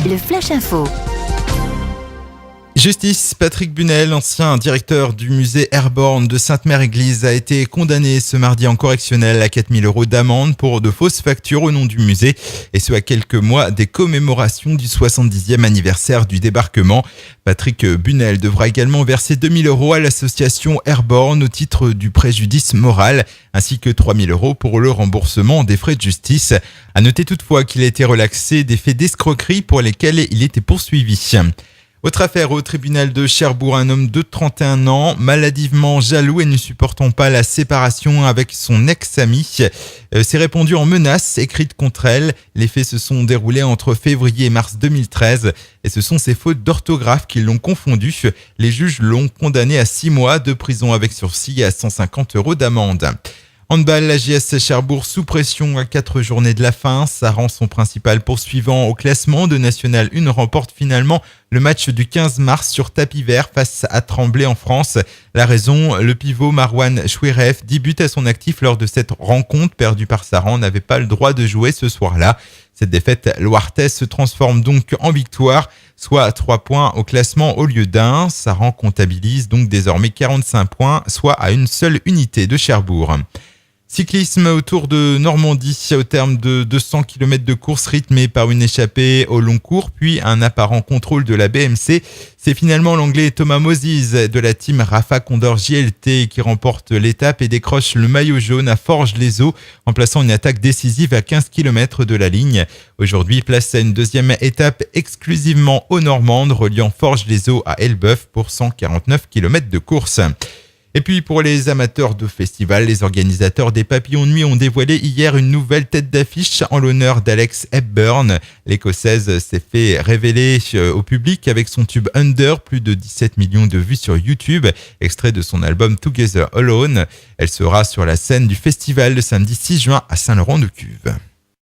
le Flash Info. Justice, Patrick Bunel, ancien directeur du musée Airborne de Sainte-Mère-Église, a été condamné ce mardi en correctionnel à 4 000 € d'amende pour de fausses factures au nom du musée, et ce à quelques mois des commémorations du 70e anniversaire du débarquement. Patrick Bunel devra également verser 2 000 € à l'association Airborne au titre du préjudice moral, ainsi que 3 000 € pour le remboursement des frais de justice. À noter toutefois qu'il a été relaxé des faits d'escroquerie pour lesquels il était poursuivi. Autre affaire au tribunal de Cherbourg, un homme de 31 ans, maladivement jaloux et ne supportant pas la séparation avec son ex-ami, s'est répandu en menaces écrites contre elle. Les faits se sont déroulés entre février et mars 2013 et ce sont ses fautes d'orthographe qui l'ont confondu. Les juges l'ont condamné à 6 mois de prison avec sursis et à 150 € d'amende. Handball, la JS Cherbourg sous pression à 4 journées de la fin. Ça rend son principal poursuivant au classement de National 1 remporte finalement le match du 15 mars sur tapis vert face à Tremblay en France. La raison, le pivot Marwan Chouiref, 10 buts à son actif lors de cette rencontre perdue par Saran, n'avait pas le droit de jouer ce soir-là. Cette défaite loirtaise se transforme donc en victoire, soit 3 points au classement au lieu d'1. Saran comptabilise donc désormais 45 points, soit à une seule unité de Cherbourg. Cyclisme autour de Normandie au terme de 200 km de course rythmée par une échappée au long cours puis un apparent contrôle de la BMC. C'est finalement l'anglais Thomas Moses de la team Rafa Condor JLT qui remporte l'étape et décroche le maillot jaune à Forges-les-Eaux en plaçant une attaque décisive à 15 km de la ligne. Aujourd'hui, place à une deuxième étape exclusivement aux Normandes reliant Forges-les-Eaux à Elbeuf pour 149 km de course. Et puis pour les amateurs de festival, les organisateurs des Papillons de Nuit ont dévoilé hier une nouvelle tête d'affiche en l'honneur d'Alex Hepburn. L'Écossaise s'est fait révéler au public avec son tube Under, plus de 17 millions de vues sur YouTube, extrait de son album Together Alone. Elle sera sur la scène du festival le samedi 6 juin à Saint-Laurent-de-Cuve.